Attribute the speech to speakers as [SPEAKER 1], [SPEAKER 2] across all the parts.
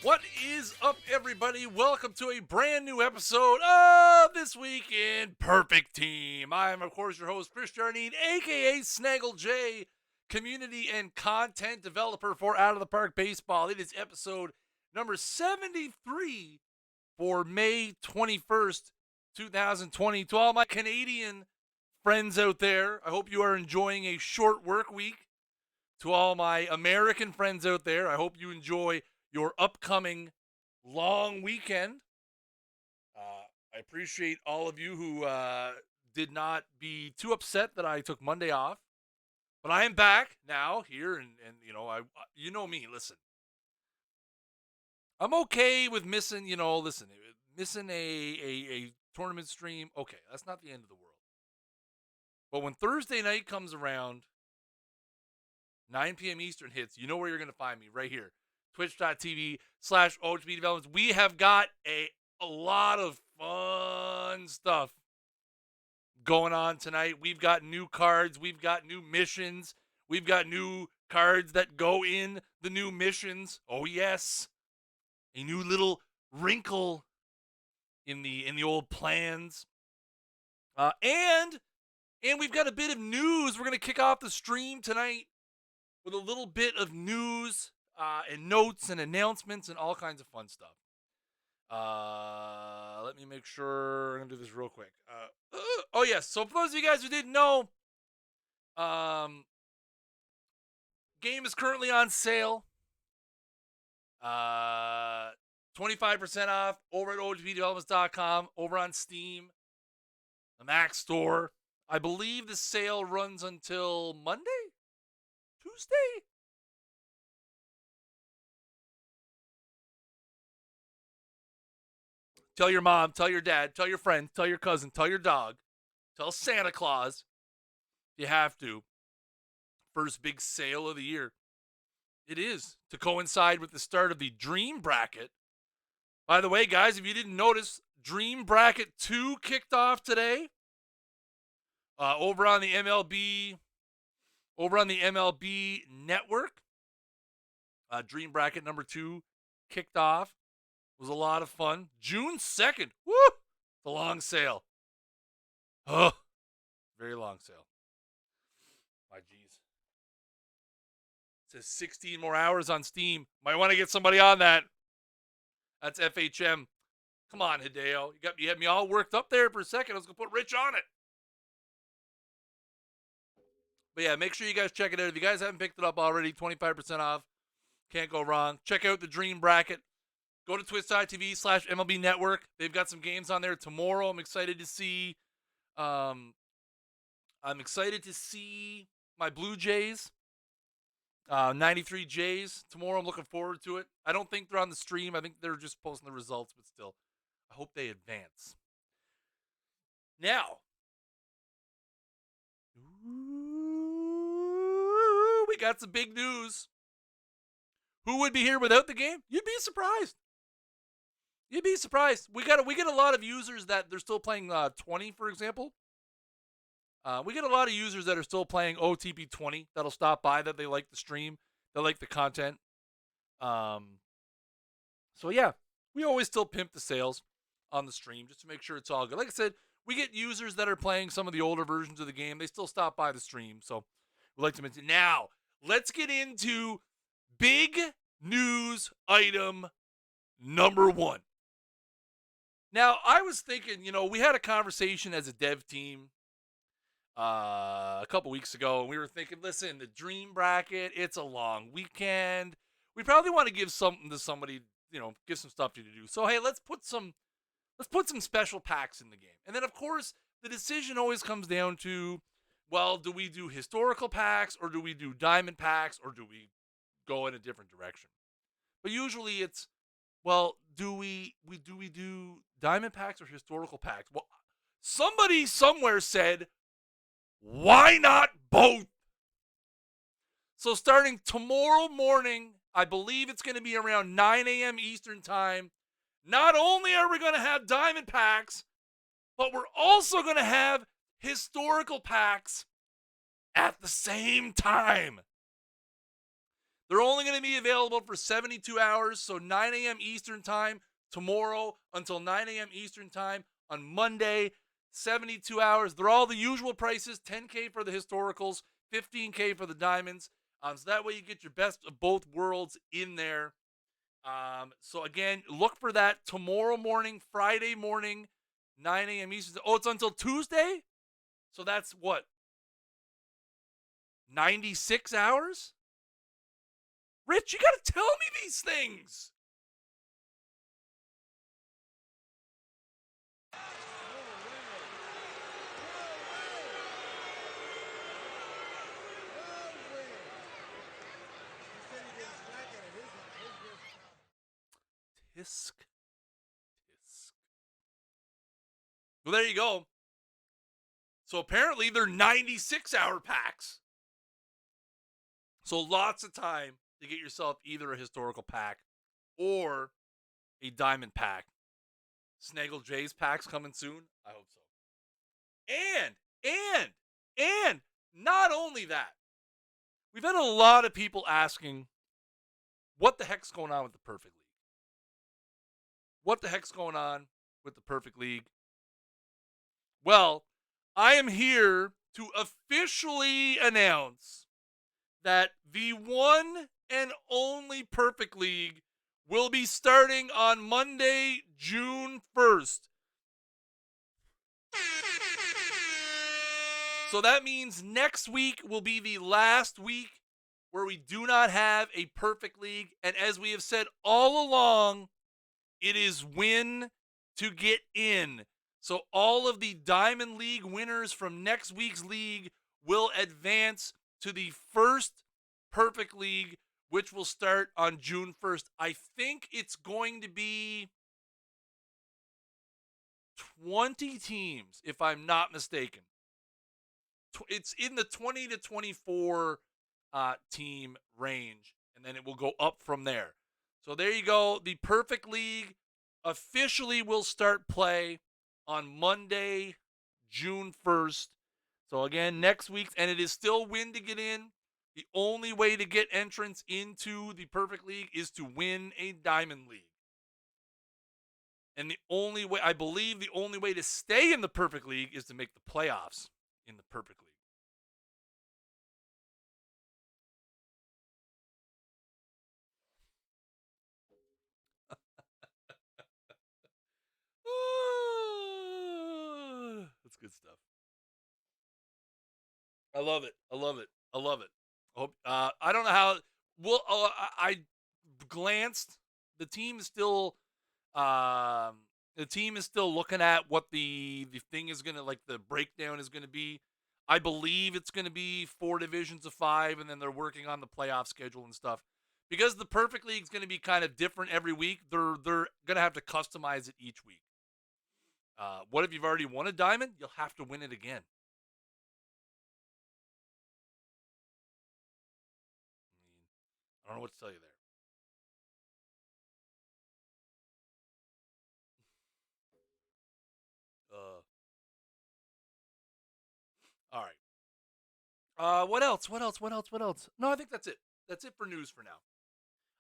[SPEAKER 1] What is up, everybody? Welcome to a brand new episode of This Week in Perfect Team. I am, of course, your host, Chris Jarnine, a.k.a. Snaggle J, community and content developer for Out of the Park Baseball. It is episode number 73 for May 21st, 2020. To all my Canadian friends out there, I hope you are enjoying a short work week. To all my American friends out there, I hope you enjoy your upcoming long weekend. I appreciate all of you who did not be too upset that I took Monday off. But I am back now here, and you know me. Listen, I'm okay with missing. Missing a tournament stream. Okay, that's not the end of the world. But when Thursday night comes around, 9 p.m. Eastern hits, you know where you're going to find me, right here. Twitch.tv/OOTP Developments. We have got a lot of fun stuff going on tonight. We've got new cards. We've got new missions. We've got new cards that go in the new missions. Oh, yes. A new little wrinkle in the old plans. And we've got a bit of news. We're going to kick off the stream tonight with a little bit of news and notes and announcements and all kinds of fun stuff. Let me make sure. I'm going to do this real quick. Oh, yes. So for those of you guys who didn't know, game is currently on sale. 25% off over at OOTPdevelopments.com, over on Steam, the Mac Store. I believe the sale runs until Monday? Tuesday? Tell your mom, tell your dad, tell your friend, tell your cousin, tell your dog, tell Santa Claus. You have to. First big sale of the year. It is to coincide with the start of the Dream Bracket. By the way, guys, if you didn't notice, Dream Bracket 2 kicked off today. Over on the MLB network. Dream Bracket number 2 kicked off. It was a lot of fun. June 2nd. Woo! It's a long sale. Oh, very long sale. My geez. It says 16 more hours on Steam. Might want to get somebody on that. That's FHM. Come on, Hideo. You had me all worked up there for a second. I was going to put Rich on it. But yeah, make sure you guys check it out. If you guys haven't picked it up already, 25% off. Can't go wrong. Check out the Dream Bracket. Go to twitch.tv/MLB Network. They've got some games on there tomorrow. I'm excited to see my Blue Jays. 93 Jays tomorrow. I'm looking forward to it. I don't think they're on the stream. I think they're just posting the results, but still, I hope they advance. Now, we got some big news. Who would be here without the game? You'd be surprised. You'd be surprised. We get a lot of users that they're still playing 20, for example. We get a lot of users that are still playing OOTP 20 that'll stop by, that they like the stream, they like the content. So yeah, we always still pimp the sales on the stream just to make sure it's all good. Like I said, we get users that are playing some of the older versions of the game. They still stop by the stream, so we like to mention. Now, let's get into big news item number 1. Now, I was thinking, we had a conversation as a dev team a couple weeks ago, and we were thinking, listen, the Dream Bracket, it's a long weekend. We probably want to give something to somebody, give some stuff to do. So, hey, let's put some special packs in the game. And then, of course, the decision always comes down to, well, do we do historical packs, or do we do diamond packs, or do we go in a different direction? But usually it's, well, do we do diamond packs or historical packs? Well, somebody somewhere said, why not both? So starting tomorrow morning, I believe it's going to be around 9 a.m. Eastern time, not only are we going to have diamond packs, but we're also going to have historical packs at the same time. They're only going to be available for 72 hours, so 9 a.m. Eastern time tomorrow until 9 a.m. Eastern time on Monday, 72 hours. They're all the usual prices, $10K for the historicals, $15K for the diamonds. So that way you get your best of both worlds in there. So again, look for that tomorrow morning, Friday morning, 9 a.m. Eastern. Oh, it's until Tuesday? So that's what? 96 hours? Rich, you got to tell me these things. Tisk. Well, there you go. So apparently they're 96-hour packs. So lots of time to get yourself either a historical pack or a diamond pack. Snaggle J's pack's coming soon. I hope so. And not only that, we've had a lot of people asking, what the heck's going on with the Perfect League? What the heck's going on with the Perfect League? Well, I am here to officially announce that the one and only Perfect League will be starting on Monday, June 1st. So that means next week will be the last week where we do not have a Perfect League. And as we have said all along, it is win to get in. So all of the Diamond League winners from next week's league will advance to the first Perfect League, which will start on June 1st. I think it's going to be 20 teams, if I'm not mistaken. It's in the 20 to 24 team range, and then it will go up from there. So there you go. The Perfect League officially will start play on Monday, June 1st. So again, next week, and it is still win to get in. The only way to get entrance into the Perfect League is to win a Diamond League. And the only way, I believe the only way to stay in the Perfect League is to make the playoffs in the Perfect League. That's good stuff. I love it. I love it. I love it. Hope, I don't know how. Well, I glanced. The team is still. The team is still looking at what the thing is gonna, like, the breakdown is gonna be. I believe it's gonna be 4 divisions of 5, and then they're working on the playoff schedule and stuff. Because the Perfect League is gonna be kind of different every week. They're gonna have to customize it each week. What if you've already won a diamond? You'll have to win it again. I don't know what to tell you there. All right. What else? What else? What else? What else? No, I think that's it. That's it for news for now.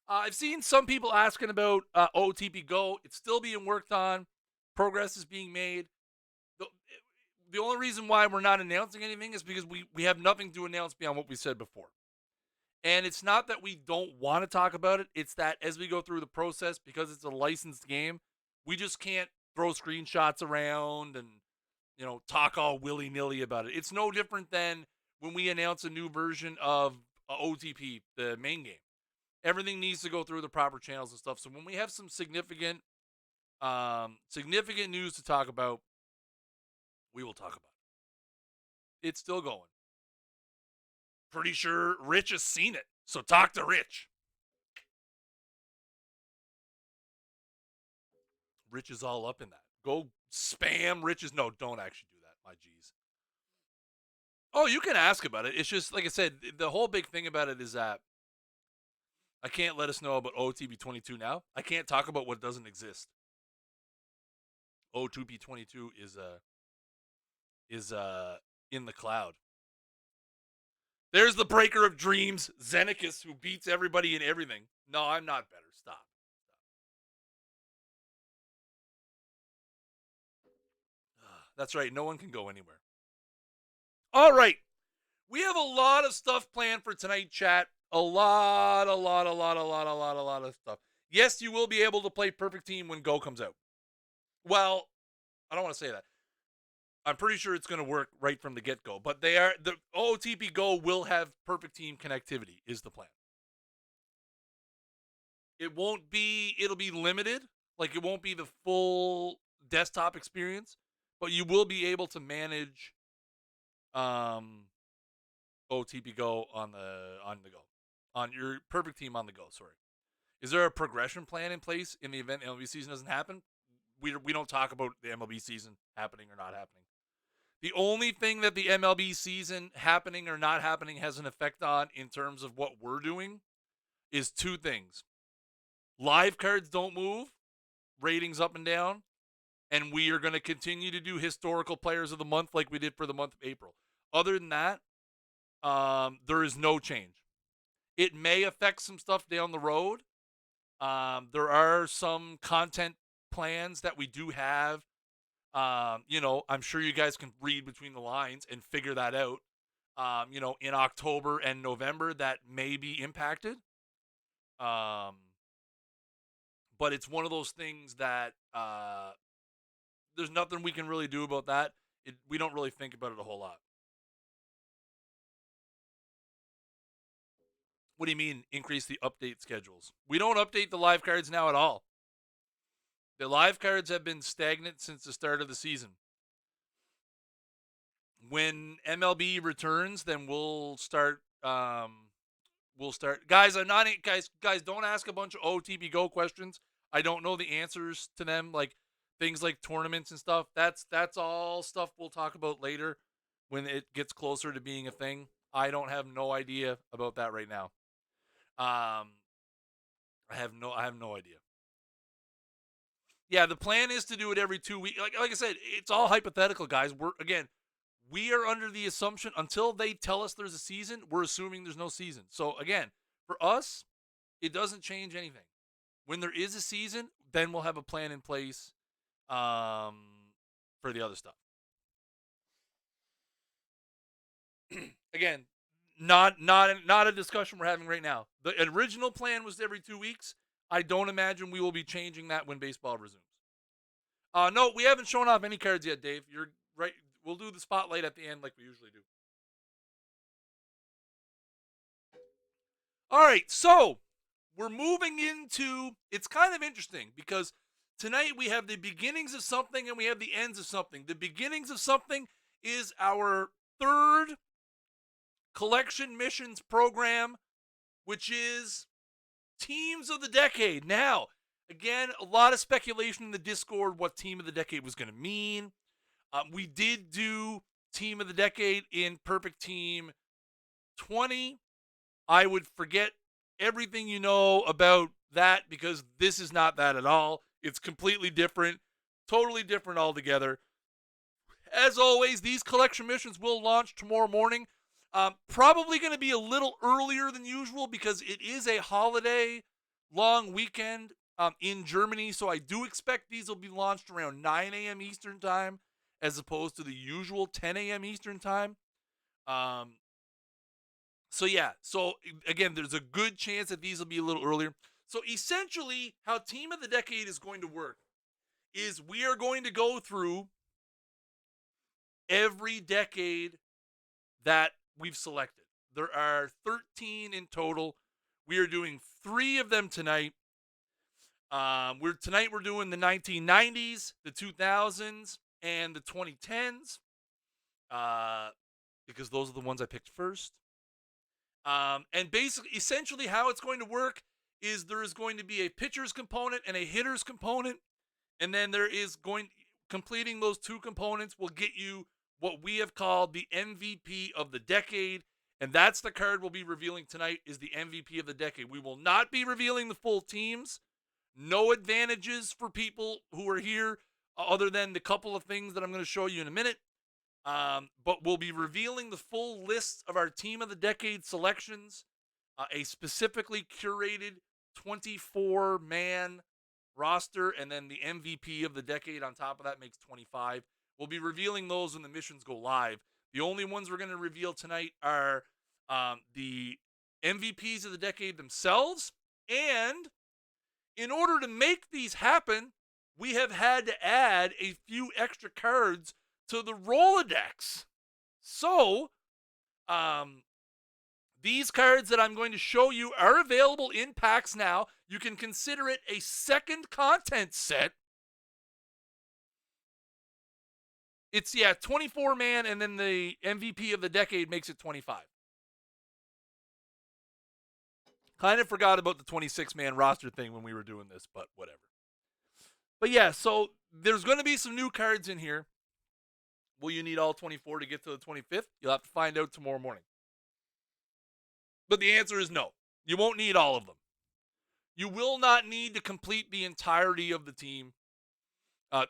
[SPEAKER 1] I've seen some people asking about OOTP Go. It's still being worked on. Progress is being made. The only reason why we're not announcing anything is because we have nothing to announce beyond what we said before. And it's not that we don't want to talk about it. It's that as we go through the process, because it's a licensed game, we just can't throw screenshots around and, talk all willy-nilly about it. It's no different than when we announce a new version of OTP, the main game. Everything needs to go through the proper channels and stuff. So when we have some significant news to talk about, we will talk about it. It's still going. Pretty sure Rich has seen it. So talk to Rich. Rich is all up in that. Go spam Rich's. No, don't actually do that. My G's. Oh, you can ask about it. It's just, like I said, the whole big thing about it is that I can't let us know about OTP 22 now. I can't talk about what doesn't exist. OTP 22 is in the cloud. There's the breaker of dreams, Xenakis, who beats everybody and everything. No, I'm not better. Stop. That's right. No one can go anywhere. All right. We have a lot of stuff planned for tonight, chat. A lot of stuff. Yes, you will be able to play Perfect Team when Go comes out. Well, I don't want to say that. I'm pretty sure it's going to work right from the get-go. But the OOTP Go will have Perfect Team connectivity, is the plan. It'll be limited. Like, it won't be the full desktop experience, but you will be able to manage OTP Go on the go. On your Perfect Team on the go, sorry. Is there a progression plan in place in the event MLB season doesn't happen? We don't talk about the MLB season happening or not happening. The only thing that the MLB season happening or not happening has an effect on in terms of what we're doing is two things. Live cards don't move, ratings up and down, and we are going to continue to do historical players of the month like we did for the month of April. Other than that, there is no change. It may affect some stuff down the road. There are some content plans that we do have. I'm sure you guys can read between the lines and figure that out. In October and November that may be impacted. But it's one of those things that there's nothing we can really do about that. We don't really think about it a whole lot. What do you mean increase the update schedules? We don't update the live cards now at all. The live cards have been stagnant since the start of the season. When MLB returns, then we'll start. Guys, I'm not. Guys, don't ask a bunch of OTP Go questions. I don't know the answers to them. Like things like tournaments and stuff. That's all stuff we'll talk about later when it gets closer to being a thing. I don't have no idea about that right now. I have no idea. Yeah, the plan is to do it every 2 weeks. Like I said, it's all hypothetical, guys. We are under the assumption until they tell us there's a season, we're assuming there's no season. So again, for us, it doesn't change anything. When there is a season, then we'll have a plan in place for the other stuff. Again, not a discussion we're having right now. The original plan was every 2 weeks. I don't imagine we will be changing that when baseball resumes. No, we haven't shown off any cards yet, Dave. You're right. We'll do the spotlight at the end like we usually do. All right, so we're moving into, it's kind of interesting because tonight we have the beginnings of something and we have the ends of something. The beginnings of something is our third collection missions program, which is Teams of the Decade. Now, again, a lot of speculation in the Discord what Team of the Decade was going to mean. We did do Team of the Decade in Perfect Team 20. I would forget everything you know about that because this is not that at all. It's completely different, totally different altogether. As always, these collection missions will launch tomorrow morning. Probably going to be a little earlier than usual because it is a holiday long weekend in Germany. So I do expect these will be launched around 9 a.m. Eastern time as opposed to the usual 10 a.m. Eastern time. So again, there's a good chance that these will be a little earlier. So essentially, how Team of the Decade is going to work is we are going to go through every decade that we've selected. There are 13 in total. We are doing 3 of them tonight. Tonight we're doing the 1990s, the 2000s, and the 2010s. Because those are the ones I picked first. And basically, essentially how it's going to work is there is going to be a pitcher's component and a hitter's component. And then completing those 2 components will get you what we have called the MVP of the decade. And that's the card we'll be revealing tonight is the MVP of the decade. We will not be revealing the full teams. No advantages for people who are here other than the couple of things that I'm going to show you in a minute. But we'll be revealing the full list of our Team of the Decade selections, a specifically curated 24-man roster, and then the MVP of the decade on top of that makes 25. We'll be revealing those when the missions go live. The only ones we're going to reveal tonight are the MVPs of the decade themselves, and in order to make these happen, we have had to add a few extra cards to the Rolodex. So, these cards that I'm going to show you are available in packs now. You can consider it a second content set. It's, 24-man, and then the MVP of the decade makes it 25. Kind of forgot about the 26-man roster thing when we were doing this, but whatever. But yeah, so there's going to be some new cards in here. Will you need all 24 to get to the 25th? You'll have to find out tomorrow morning. But the answer is no. You won't need all of them. You will not need to complete the entirety of the team.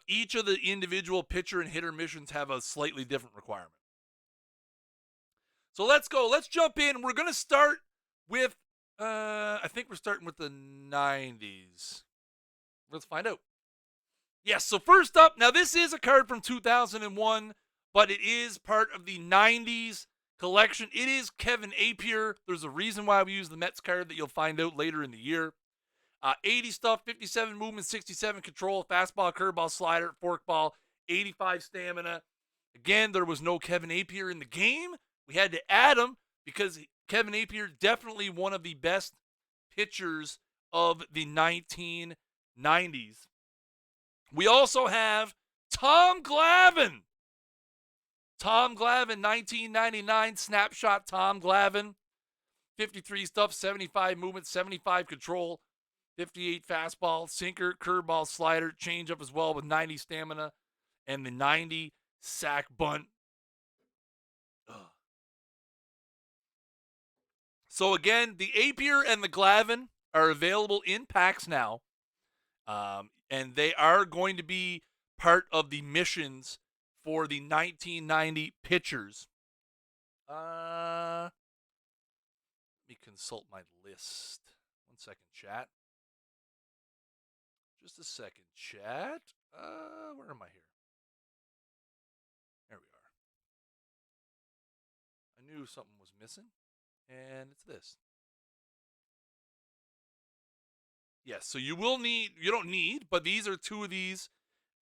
[SPEAKER 1] Each of the individual pitcher and hitter missions have a slightly different requirement. So let's go. Let's jump in. We're going to start with, I think we're starting with the 90s. Let's find out. Yes, so first up, now this is a card from 2001, but it is part of the 90s collection. It is Kevin APPIER. There's a reason why we use the Mets card that you'll find out later in the year. 80 stuff, 57 movement, 67 control, fastball, curveball, slider, forkball, 85 stamina. Again, there was no Kevin APPIER in the game. We had to add him because Kevin APPIER, definitely one of the best pitchers of the 1990s. We also have Tom Glavine. Tom Glavine, 1999 snapshot Tom Glavine. 53 stuff, 75 movement, 75 control, 58 fastball, sinker, curveball, slider, changeup as well with 90 stamina, and the 90 sack bunt. Ugh. So again, the APPIER and the Glavine are available in packs now. And they are going to be part of the missions for the 1990 pitchers. Let me consult my list. 1 second, chat. Just a second, chat. Where am I here? There we are. I knew something was missing, and it's this. Yes, so you don't need, but these are two of these.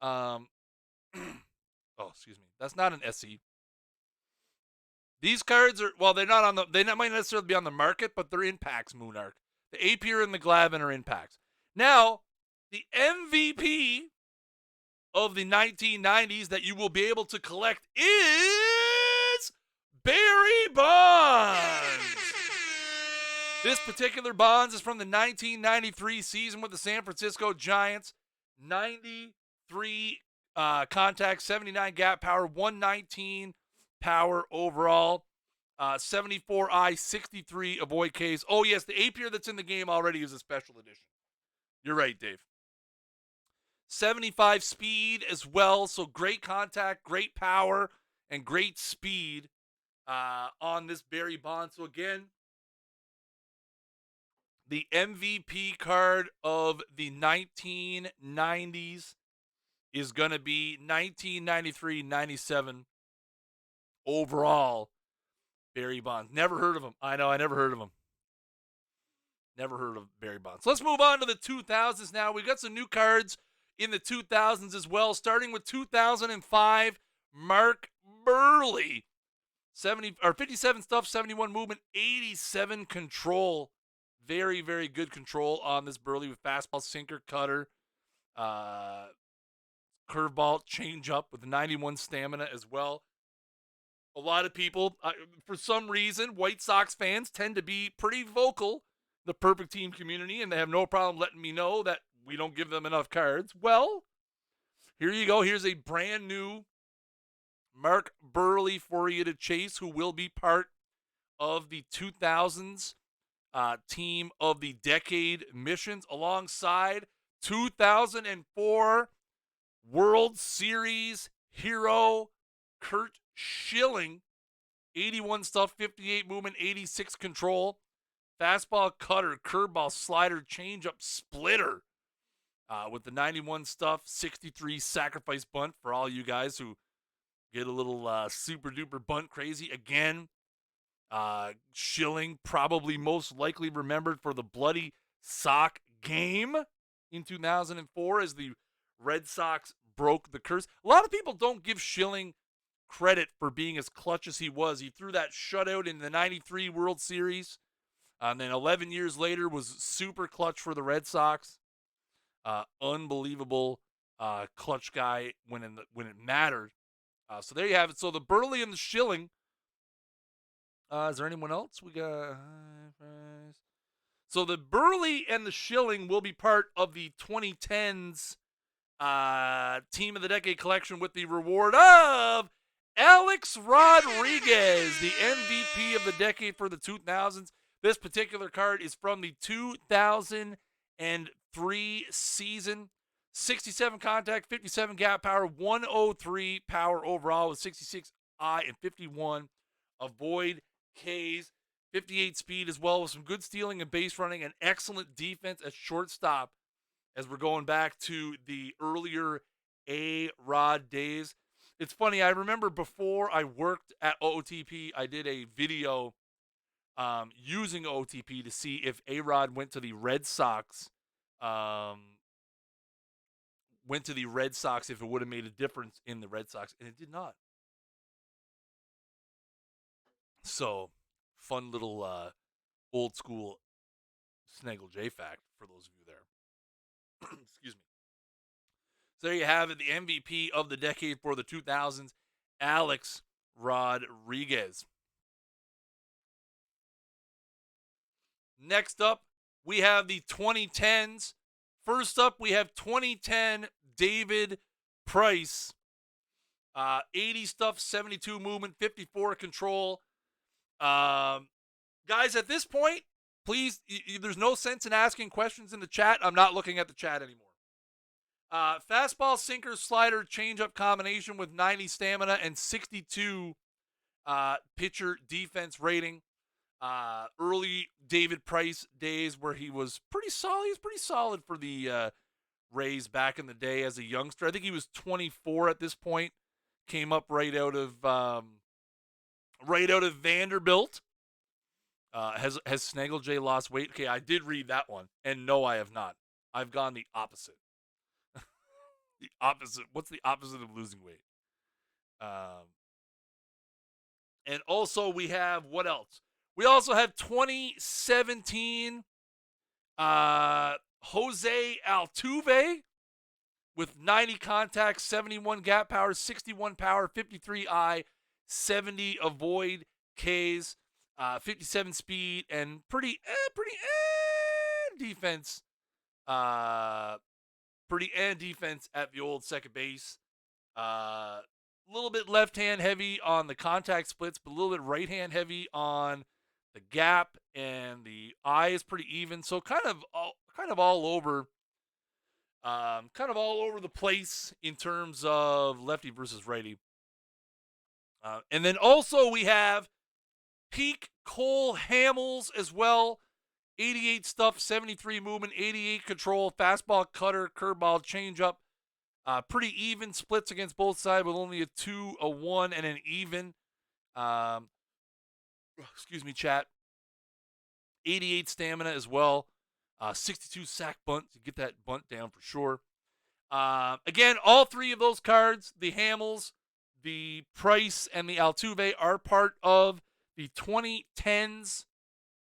[SPEAKER 1] Oh, excuse me. That's not an SE. These cards are, well, they're not on they might not necessarily be on the market, but they're in packs, Moonarch. The APPIER and the Glavine are in packs. Now, the MVP of the 1990s that you will be able to collect is Barry Bonds. This particular Bonds is from the 1993 season with the San Francisco Giants. 93 contact, 79 gap power, 119 power overall, 74 I, 63 avoid Ks. Oh, yes, the APPIER that's in the game already is a special edition. You're right, Dave. 75 speed as well, so great contact, great power, and great speed on this Barry Bonds. So again, the MVP card of the 1990s is going to be 1993-97 overall Barry Bonds. Never heard of him. I know, I never heard of him. Never heard of Barry Bonds. Let's move on to the 2000s now. We've got some new cards in the 2000s as well, starting with 2005, Mark Buehrle. 57 stuff, 71 movement, 87 control. Very, very good control on this Buehrle with fastball, sinker, cutter, curveball, changeup with 91 stamina as well. A lot of people, for some reason, White Sox fans tend to be pretty vocal, the Perfect Team community, and they have no problem letting me know that we don't give them enough cards. Well, here you go. Here's a brand new Mark Buehrle for you to chase, who will be part of the 2000s Team of the Decade missions, alongside 2004 World Series hero CURT Schilling, 81 stuff, 58 movement, 86 control. Fastball, cutter, curveball, slider, changeup, splitter. With the 91 stuff, 63 sacrifice bunt for all you guys who get a little super duper bunt crazy. Again, Schilling probably most likely remembered for the bloody sock game in 2004 as the Red Sox broke the curse. A lot of people don't give Schilling credit for being as clutch as he was. He threw that shutout in the 93 World Series. And then 11 years later was super clutch for the Red Sox. Unbelievable clutch guy when it mattered. So there you have it. So the BUEHRLE and the Schilling. Is there anyone else? We got. So the BUEHRLE and the Schilling will be part of the 2010s Team of the Decade collection with the reward of Alex Rodriguez, the MVP of the decade for the 2000s. This particular card is from the 2003 season. 67 contact, 57 gap power, 103 power overall with 66 I and 51 avoid Ks, 58 speed as well with some good stealing and base running and excellent defense at shortstop as we're going back to the earlier A-Rod days. It's funny, I remember before I worked at OOTP, I did a video using OOTP to see if A-Rod went to the Red Sox, if it would have made a difference in the Red Sox, and it did not. So, fun little old school Snaggle J fact for those of you there. Excuse me. So there you have it, the MVP of the decade for the 2000s, Alex Rodriguez. Next up, we have the 2010s. First up, we have 2010 David Price. 80 stuff, 72 movement, 54 control. Guys, at this point, please, there's no sense in asking questions in the chat. I'm not looking at the chat anymore. Fastball, sinker, slider, changeup combination with 90 stamina and 62 pitcher defense rating. Early David Price days where he was pretty solid. He was pretty solid for the Rays back in the day as a youngster. I think he was 24 at this point. Came up right out of Vanderbilt. Has Snaggle J lost weight? Okay, I did read that one, and no, I have not. I've gone the opposite. The opposite. What's the opposite of losing weight? And also we have what else? We also have 2017 Jose Altuve with 90 contacts, 71 gap power, 61 power, 53 I, 70 avoid Ks, 57 speed, and pretty defense. Pretty defense at the old second base. A little bit left-hand heavy on the contact splits, but a little bit right-hand heavy on the gap, and the eye is pretty even. So kind of all over the place in terms of lefty versus righty. And then also we have peak Cole Hamels as well. 88 stuff, 73 movement, 88 control, fastball, cutter, curveball, changeup. Pretty even splits against both sides with only a 2, a 1, and an even. Excuse me, chat. 88 stamina as well. 62 sack bunt to get that bunt down for sure. Again, all three of those cards, the Hamels, the Price, and the Altuve, are part of the 2010s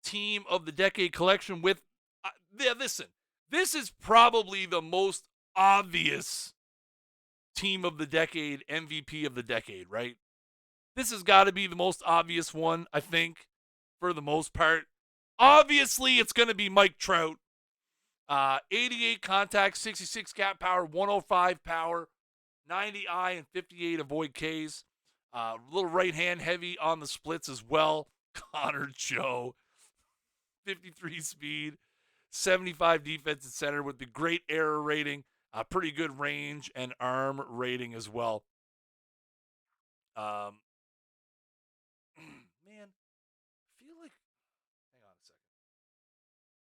[SPEAKER 1] Team of the Decade collection with, listen, this is probably the most obvious Team of the Decade, MVP of the decade, right? This has got to be the most obvious one, I think, for the most part. Obviously, it's going to be Mike Trout. 88 contact, 66 gap power, 105 power, 90 I, and 58 avoid Ks. A little right-hand heavy on the splits as well. Connor Joe. 53 speed, 75 defense at center with the great error rating, pretty good range and arm rating as well.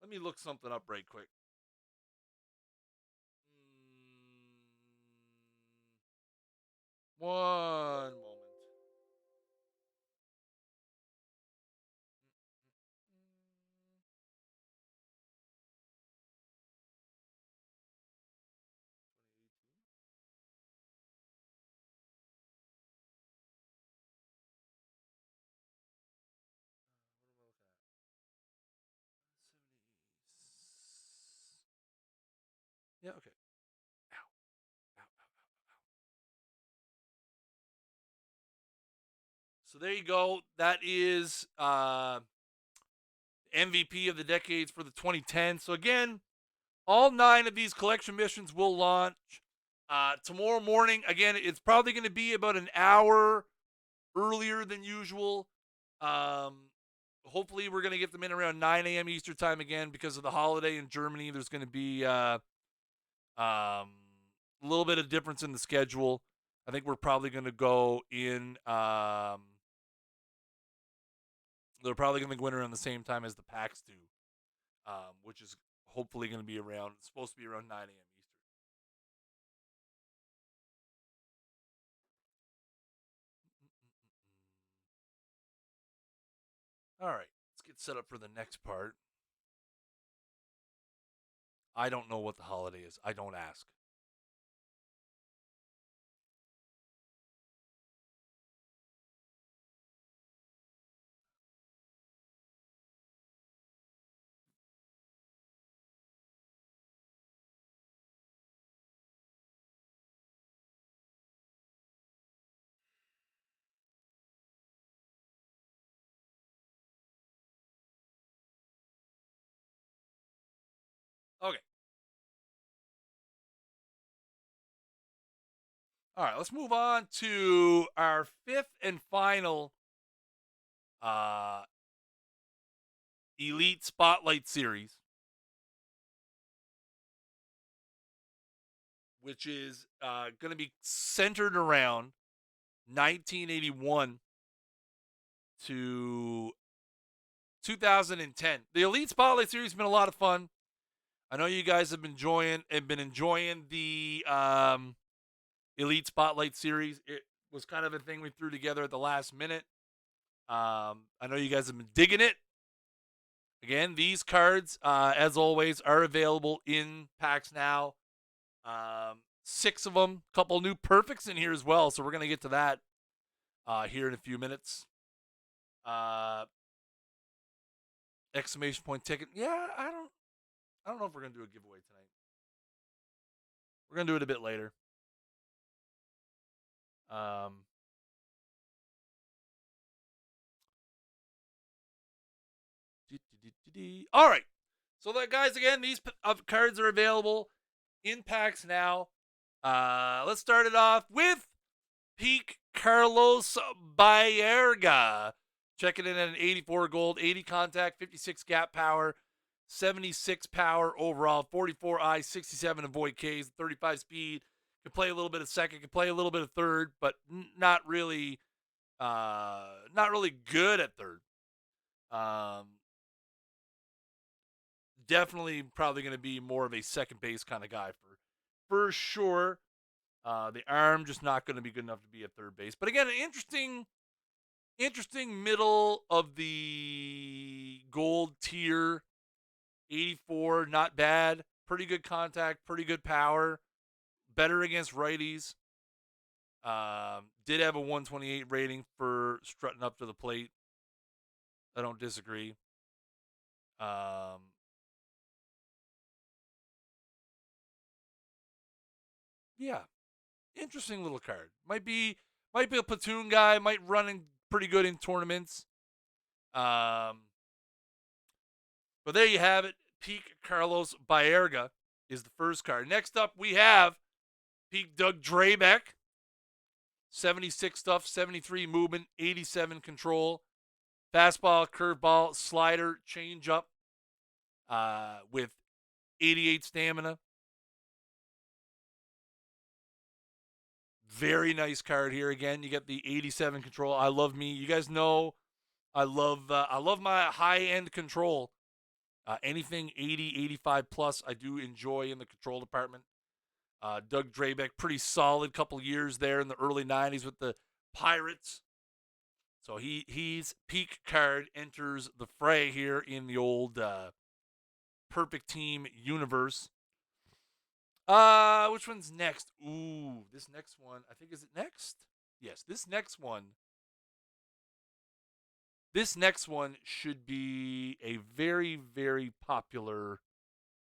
[SPEAKER 1] Let me look something up right quick. One moment. Yeah, okay. Ow, ow, ow, ow, ow. So there you go. That is MVP of the decades for the 2010. So again, all 9 of these collection missions will launch tomorrow morning. Again, it's probably going to be about an hour earlier than usual. Hopefully, we're going to get them in around 9 a.m. Eastern time again because of the holiday in Germany. There's going to be a little bit of difference in the schedule. I think we're probably going to go in. They're probably going to go in around the same time as the PAX do, which is hopefully going to be around. It's supposed to be around 9 a.m. Eastern. All right, let's get set up for the next part. I don't know what the holiday is. I don't ask. Okay. All right, let's move on to our 5th and final uh, Elite Spotlight Series, which is going to be centered around 1981 to 2010. The Elite Spotlight Series has been a lot of fun. I know you guys have been enjoying the Elite Spotlight Series. It was kind of a thing we threw together at the last minute. I know you guys have been digging it. Again, these cards, as always, are available in packs now. 6 of them, a couple new perfects in here as well. So we're gonna get to that here in a few minutes. Exclamation point ticket. Yeah, I don't know if we're gonna do a giveaway tonight. We're gonna do it a bit later. All right. So, guys, again, these cards are available in packs now. Let's start it off with Peak Carlos BAERGA. Checking in at an 84 gold, 80 contact, 56 gap power, 76 power overall, 44 I, 67 avoid Ks, 35 speed. Can play a little bit of second, can play a little bit of third, but not really good at third. Definitely probably going to be more of a second base kind of guy for sure. The arm just not going to be good enough to be at third base. But again, an interesting middle of the gold tier. 84, not bad. Pretty good contact, pretty good power. Better against righties. Did have a 128 rating for strutting up to the plate. I don't disagree. Yeah, interesting little card. Might be a platoon guy. Might run in pretty good in tournaments. But there you have it. Peak Carlos BAERGA is the first card. Next up, we have Peak Doug DRABEK. 76 stuff, 73 movement, 87 control. Fastball, curveball, slider, changeup with 88 stamina. Very nice card here. Again, you get the 87 control. I love me. You guys know I love my high-end control. Anything 80, 85 plus, I do enjoy in the control department. Doug DRABEK, pretty solid couple years there in the early 90s with the Pirates. So he's peak card enters the fray here in the old perfect team universe. Which one's next? Ooh, this next one. I think, is it next? Yes, this next one. This next one should be a very, very popular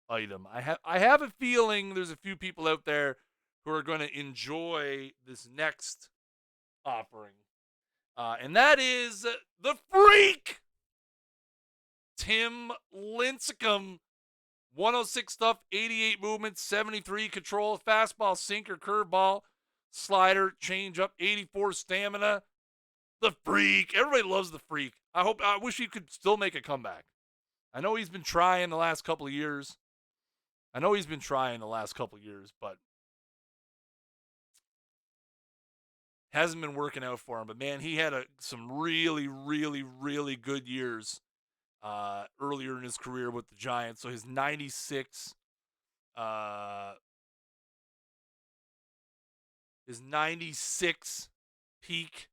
[SPEAKER 1] item. I have a feeling there's a few people out there who are going to enjoy this next offering. And that is the Freak! Tim LINCECUM. 106 stuff, 88 movement, 73 control, fastball, sinker, curveball, slider, changeup, 84 stamina. The Freak. Everybody loves the Freak. I wish he could still make a comeback. I know he's been trying the last couple of years. But hasn't been working out for him. But man, he had some really, really, really good years earlier in his career with the Giants. So his 96 peak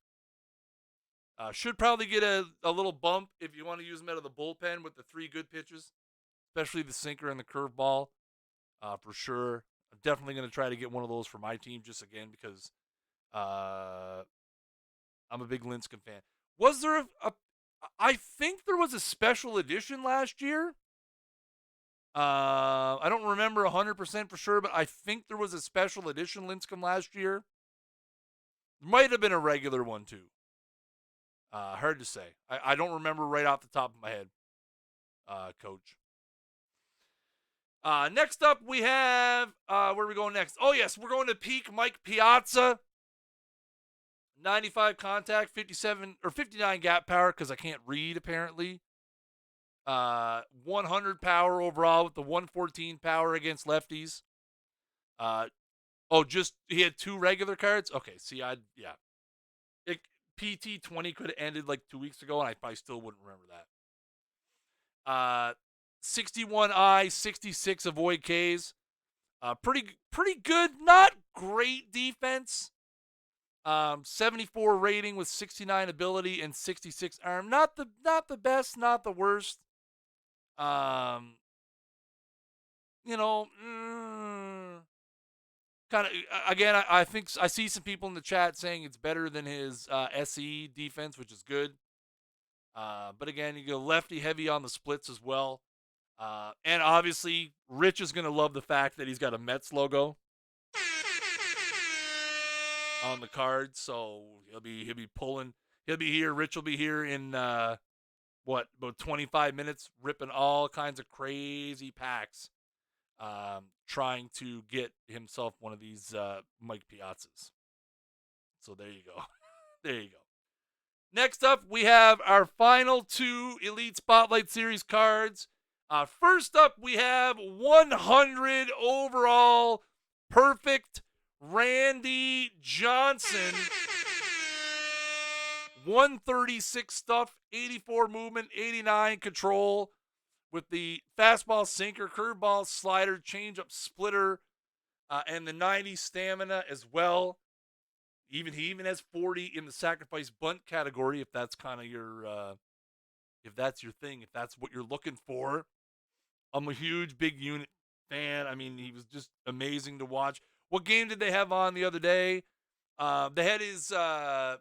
[SPEAKER 1] should probably get a little bump if you want to use him out of the bullpen with the 3 good pitches, especially the sinker and the curveball, for sure. I'm definitely going to try to get one of those for my team just again because I'm a big LINCECUM fan. Was there I think there was a special edition last year. I don't remember 100% for sure, but I think there was a special edition LINCECUM last year. Might have been a regular one too. Hard to say. I don't remember right off the top of my head, Coach. Next up, we have, where are we going next? Oh, yes, we're going to peak Mike Piazza. 95 contact, 57 or 59 gap power because I can't read apparently. 100 power overall with the 114 power against lefties. Just he had 2 regular cards. Okay, see, PT 20 could have ended like 2 weeks ago, and I probably still wouldn't remember that. 61 I, 66 avoid Ks. Pretty good, not great defense. 74 rating with 69 ability and 66 arm. Not the best, not the worst. Kind of again. I think I see some people in the chat saying it's better than his SE defense, which is good. But again, you go lefty heavy on the splits as well. And obviously, Rich is going to love the fact that he's got a Mets logo on the card, so he'll be pulling. He'll be here. Rich will be here in about 25 minutes, ripping all kinds of crazy packs, trying to get himself one of these Mike Piazzas. So there you go. There you go. Next up, we have our final 2 Elite Spotlight Series cards. First up, we have 100 overall perfect Randy Johnson. 136 stuff, 84 movement, 89 control with the fastball, sinker, curveball, slider, changeup, splitter, and the 90 stamina as well. He even has 40 in the sacrifice bunt category if that's kind of your if that's your thing, if that's what you're looking for. I'm a huge big unit fan. I mean, he was just amazing to watch. What game did they have on the other day? They had his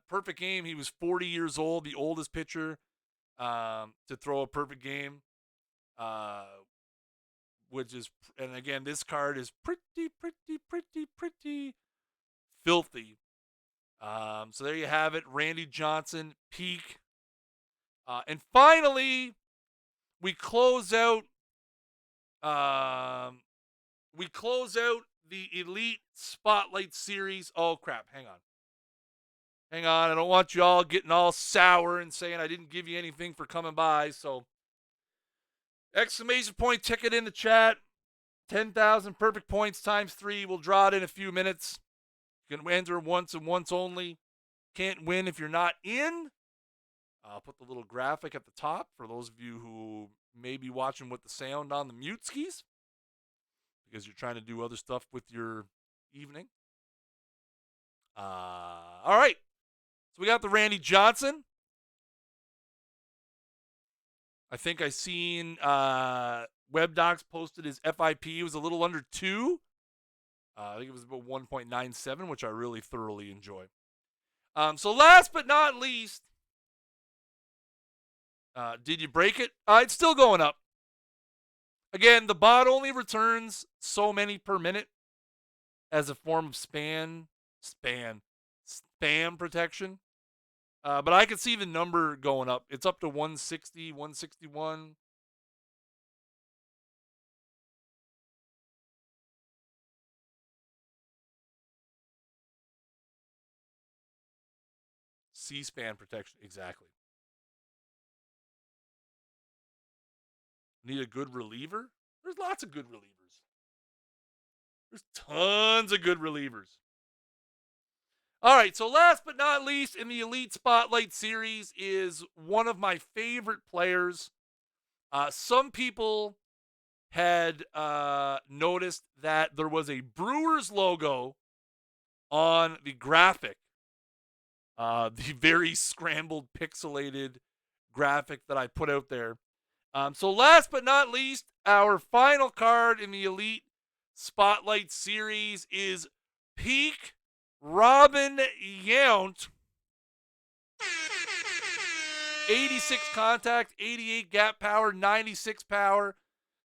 [SPEAKER 1] perfect game. He was 40 years old, the oldest pitcher to throw a perfect game. Which is, and again, this card is pretty filthy. So there you have it, Randy Johnson, peak. And finally, we close out the Elite Spotlight Series. Oh, crap. Hang on. I don't want you all getting all sour and saying I didn't give you anything for coming by. So, exclamation point ticket in the chat. 10,000 perfect points times 3. We'll draw it in a few minutes. You can enter once and once only. Can't win if you're not in. I'll put the little graphic at the top for those of you who may be watching with the sound on the mute skis because you're trying to do other stuff with your evening. All right. So we got the Randy Johnson. I think I seen WebDocs posted his FIP. It was a little under 2. I think it was about 1.97, which I really thoroughly enjoy. So last but not least, did you break it? It's still going up. Again, the bot only returns so many per minute as a form of spam protection. But I can see the number going up. It's up to 160, 161. C-SPAN protection, exactly. Need a good reliever? There's lots of good relievers. There's tons of good relievers. All right, so last but not least in the Elite Spotlight Series is one of my favorite players. Some people had noticed that there was a Brewers logo on the graphic, the very scrambled, pixelated graphic that I put out there. So last but not least, our final card in the Elite Spotlight Series is Peak Robin Yount. 86 contact, 88 gap power, 96 power,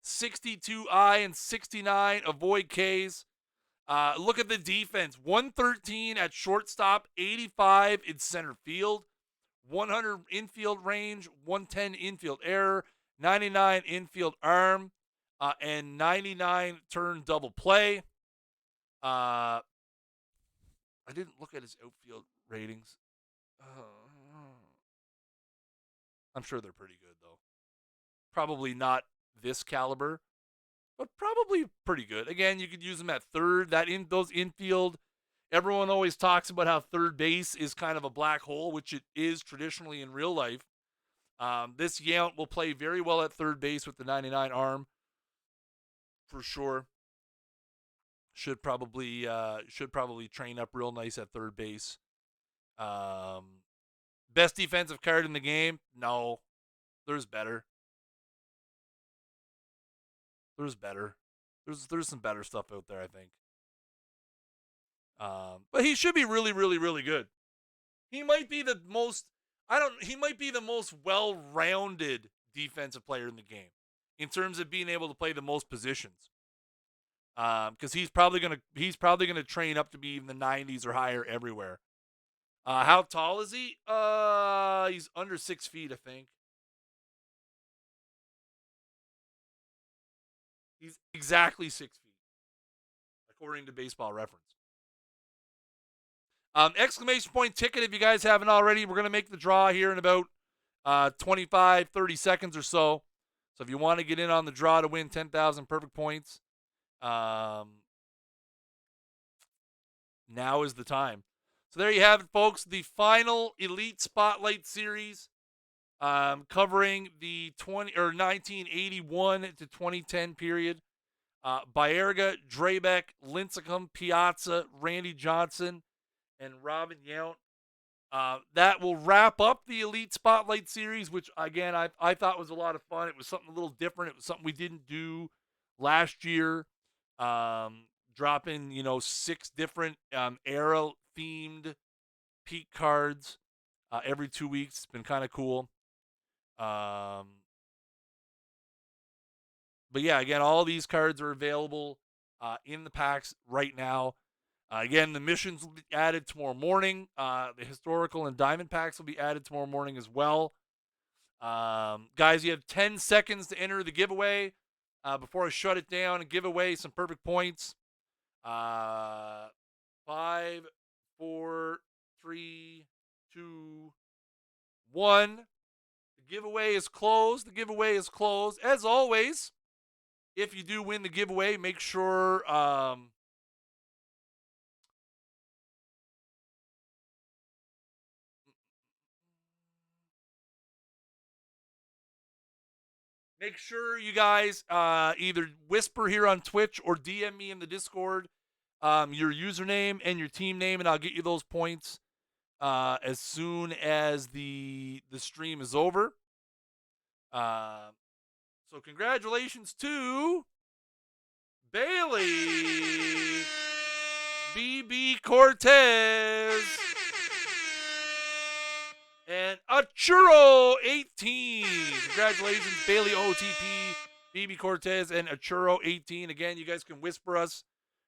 [SPEAKER 1] 62 I, and 69 avoid Ks. Look at the defense. 113 at shortstop, 85 in center field, 100 infield range, 110 infield error, 99 infield arm, and 99 turn double play. I didn't look at his outfield ratings. I'm sure they're pretty good, though. Probably not this caliber, but probably pretty good. Again, you could use them at third. Those infield, everyone always talks about how third base is kind of a black hole, which it is traditionally in real life. This Yount will play very well at third base with the 99 arm, for sure. Should probably train up real nice at third base. Best defensive card in the game? No, there's better. There's better. There's some better stuff out there, I think. But he should be really, really, really good. He might be the most. He might be the most well-rounded defensive player in the game in terms of being able to play the most positions. Because he's probably gonna train up to be in the 90s or higher everywhere. How tall is he? He's under 6 feet, I think. He's exactly 6 feet, according to Baseball Reference. Exclamation point ticket if you guys haven't already. We're going to make the draw here in about 25, 30 seconds or so. So if you want to get in on the draw to win 10,000 perfect points, now is the time. So there you have it, folks. The final Elite Spotlight Series covering the 1981 to 2010 period. BAERGA, DRABEK, LINCECUM, PIAZZA, Randy Johnson, and Robin Yount. That will wrap up the Elite Spotlight Series, which, again, I thought was a lot of fun. It was something a little different. It was something we didn't do last year. Dropping, 6 different era-themed peak cards every 2 weeks. It's been kind of cool. But, yeah, again, all these cards are available in the packs right now. Again, the missions will be added tomorrow morning. The historical and diamond packs will be added tomorrow morning as well. Guys, you have 10 seconds to enter the giveaway before I shut it down and give away some perfect points. 5, 4, 3, 2, 1. The giveaway is closed. The giveaway is closed. As always, if you do win the giveaway, make sure Make sure you guys either whisper here on Twitch or DM me in the Discord your username and your team name, and I'll get you those points as soon as the stream is over. So congratulations to Bailey BB Cortez and Achuro 18. Congratulations, Bailey OOTP, BB Cortez, and Achuro 18. Again, you guys can whisper us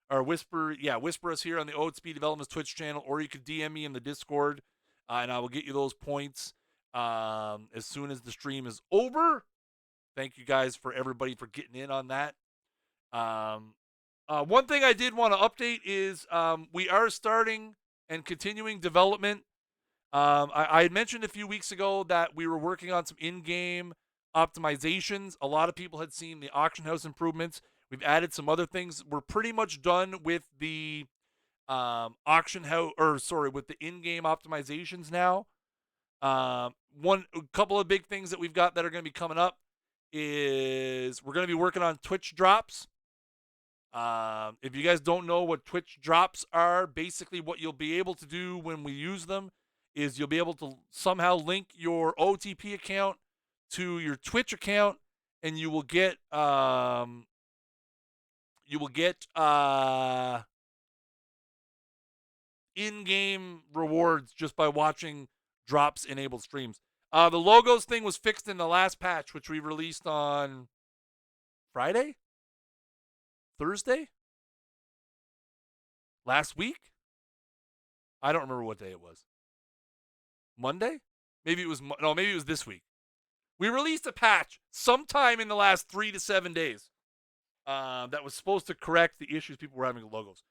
[SPEAKER 1] here on the OOTP Developments Twitch channel, or you could DM me in the Discord, and I will get you those points as soon as the stream is over. Thank you guys for everybody for getting in on that. One thing I did want to update is we are starting and continuing development. I had mentioned a few weeks ago that we were working on some in-game optimizations. A lot of people had seen the auction house improvements. We've added some other things. We're pretty much done with the with the in-game optimizations now. A couple of big things that we've got that are going to be coming up is we're going to be working on Twitch drops. If you guys don't know what Twitch drops are, basically what you'll be able to do when we use them is you'll be able to somehow link your OOTP account to your Twitch account, and you will get in-game rewards just by watching drops enabled streams. The logos thing was fixed in the last patch, which we released on Friday? Thursday? Last week? I don't remember what day it was. Monday? Maybe it was this week. We released a patch sometime in the last 3 to 7 days that was supposed to correct the issues people were having with logos.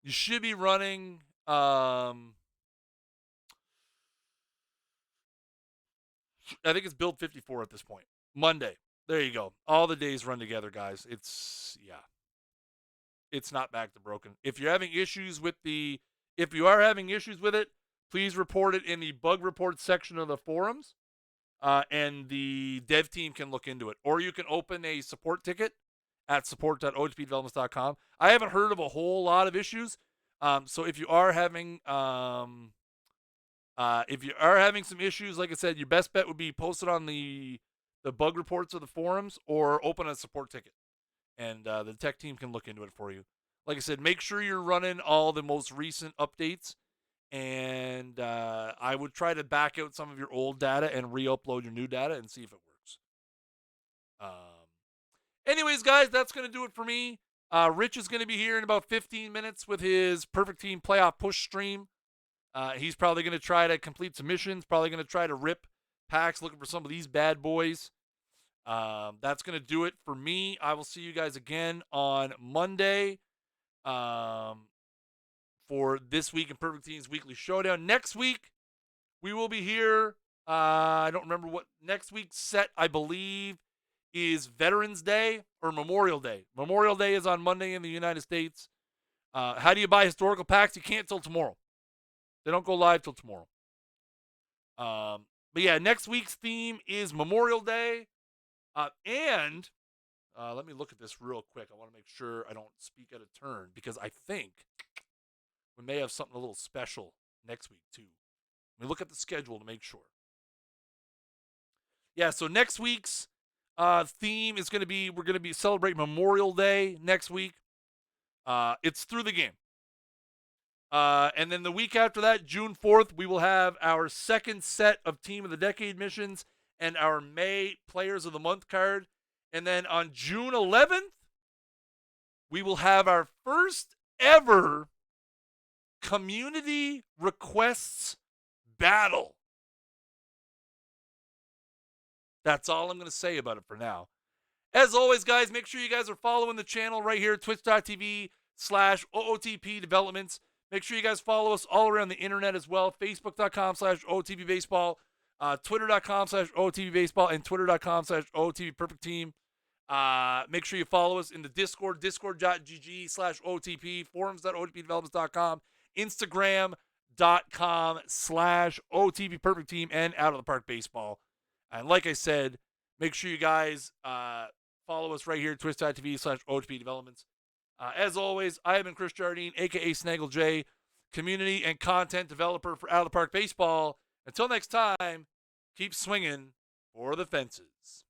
[SPEAKER 1] You should be running I think it's build 54 at this point. Monday. There you go. All the days run together, guys. It's not back to broken. If you're having issues with it, please report it in the bug report section of the forums, and the dev team can look into it. Or you can open a support ticket at support.otpdevelopments.com. I haven't heard of a whole lot of issues, so if you are having some issues, like I said, your best bet would be post it on the bug reports of the forums or open a support ticket, and the tech team can look into it for you. Like I said, make sure you're running all the most recent updates, and I would try to back out some of your old data and re-upload your new data and see if it works. Anyways, guys, that's going to do it for me. Rich is going to be here in about 15 minutes with his Perfect Team Playoff Push stream. He's probably going to try to complete some missions, probably going to try to rip packs looking for some of these bad boys. That's going to do it for me. I will see you guys again on Monday for this week in Perfect Team's Weekly Showdown. Next week, we will be here. I don't remember what next week's set, I believe, is Veterans Day or Memorial Day. Memorial Day is on Monday in the United States. How do you buy historical packs? You can't till tomorrow. They don't go live till tomorrow. But yeah, next week's theme is Memorial Day. And let me look at this real quick. I want to make sure I don't speak out of turn, because I think we may have something a little special next week too. Let me look at the schedule to make sure. Yeah, so next week's theme is going to be, we're going to be celebrating Memorial Day next week. It's through the game. And then the week after that, June 4th, we will have our second set of Team of the Decade missions and our May Players of the Month card. And then on June 11th, we will have our first ever community requests battle. That's all I'm going to say about it for now. As always, guys, make sure you guys are following the channel right here, twitch.tv/OOTP Developments. Make sure you guys follow us all around the internet as well. Facebook.com/OOTP Baseball, Twitter.com/OOTP Baseball, and Twitter.com/OOTP Perfect Team. Make sure you follow us in the Discord, discord.gg/OOTP, forums.OOTPdevelopments.com, Instagram, twitch.com/OTP Perfect Team and Out of the Park Baseball. And like I said, make sure you guys follow us right here, twitch.tv/OTP Developments. As always, I have been Chris Jardine, a.k.a. Snaggle J, community and content developer for Out of the Park Baseball. Until next time, keep swinging for the fences.